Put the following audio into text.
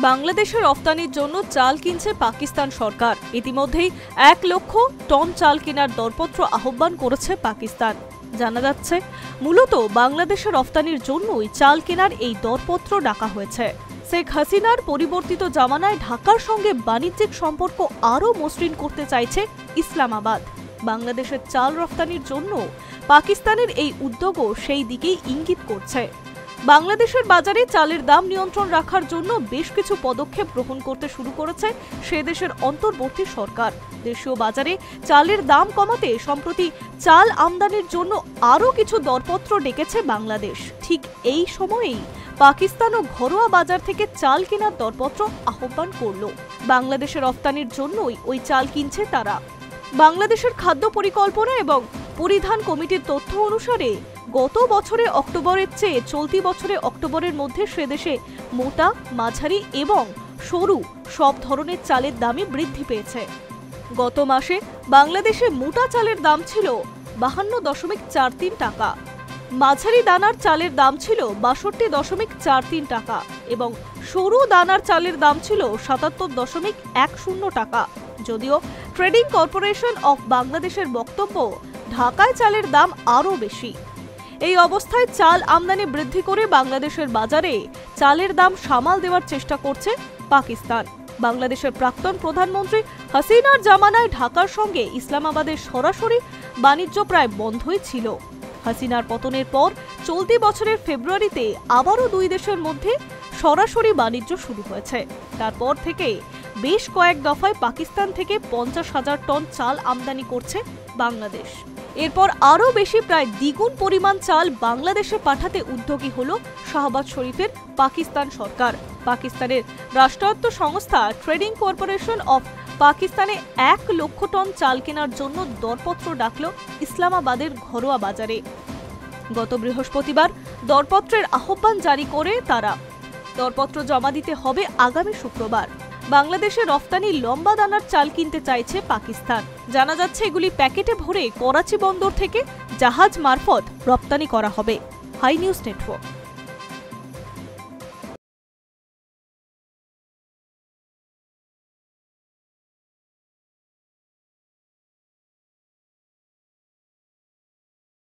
বাংলাদেশে রফতানির জন্য চাল কিনছে পাকিস্তান সরকার। ইতিমধ্যেই 1 লক্ষ টন চাল কেনার দরপত্র আহ্বান করেছে পাকিস্তান। জানা যাচ্ছে, মূলত বাংলাদেশে রফতানির জন্যই চাল কেনার এই দরপত্র ডাকা হয়েছে। শেখ হাসিনার পরিবর্তিত জামানায় ঢাকার সঙ্গে বাণিজ্যিক সম্পর্ক আরও মসৃণ করতে চাইছে ইসলামাবাদ। বাংলাদেশের চাল রফতানির জন্য পাকিস্তানের এই উদ্যোগও সেই দিকেই ইঙ্গিত করছে। বাংলাদেশের বাজারে চালের দাম নিয়ন্ত্রণ রাখার জন্য বেশ কিছু পদক্ষেপ গ্রহণ করতে শুরু করেছে সে দেশের অন্তর্বর্তী সরকার। দেশীয় বাজারে চালের দাম কমাতে সম্প্রতি চাল আমদানির জন্য আরও কিছু দরপত্র ডেকেছে বাংলাদেশ। ঠিক এই সময়েই পাকিস্তানও ঘরোয়া বাজার থেকে চাল কেনার দরপত্র আহ্বান করল। বাংলাদেশের রফতানির জন্যই ওই চাল কিনছে তারা। বাংলাদেশের খাদ্য পরিকল্পনা এবং পরিধান কমিটির তথ্য অনুসারে গত বছরে অক্টোবরের চেয়ে চলতি বছরে অক্টোবরের মধ্যে সে দেশে মোটা, মাঝারি এবং সরু সব ধরনের চালের দামই বৃদ্ধি পেয়েছে। গত মাসে বাংলাদেশে মোটা চালের দাম ছিল 52.43 টাকা, মাঝারি দানার চালের দাম ছিল 62.43 টাকা এবং সরু দানার চালের দাম ছিল 77.10 টাকা। যদিও ট্রেডিং কর্পোরেশন অফ বাংলাদেশের বক্তব্য, ঢাকায় চালের দাম আরও বেশি। এই অবস্থায় চাল আমদানি বৃদ্ধি করে বাংলাদেশের বাজারে চালের দাম সামাল দেওয়ার চেষ্টা করছে পাকিস্তান। বাংলাদেশের প্রাক্তন প্রধানমন্ত্রী হাসিনার জামানায় ঢাকার সঙ্গে ইসলামাবাদের সরাসরি বাণিজ্য প্রায় বন্ধই ছিল। হাসিনার পতনের পর চলতি বছরের ফেব্রুয়ারিতে আবারও দুই দেশের মধ্যে সরাসরি বাণিজ্য শুরু হয়েছে। তারপর থেকে বেশ কয়েক দফায় পাকিস্তান থেকে 50,000 টন চাল আমদানি করছে বাংলাদেশ। এরপর আরও বেশি প্রায় দ্বিগুণ পরিমাণ চাল বাংলাদেশে পাঠাতে উদ্যোগী হল শাহবাজ শরীফের পাকিস্তান সরকার। পাকিস্তানের রাষ্ট্রায়ত্ত সংস্থা ট্রেডিং কর্পোরেশন অফ পাকিস্তানে 1 লক্ষ টন চাল কেনার জন্য দরপত্র ডাকল ইসলামাবাদের ঘরোয়া বাজারে। গত বৃহস্পতিবার দরপত্রের আহ্বান জারি করে তারা। দরপত্র জমা দিতে হবে আগামী শুক্রবার। বাংলাদেশে রফতানি লম্বা দানার চাল কিনতে চাইছে পাকিস্তান। জানা যাচ্ছে, এগুলি প্যাকেটে ভরে করাচি বন্দর থেকে জাহাজ মারফত রপ্তানি করা হবে। Hi News network.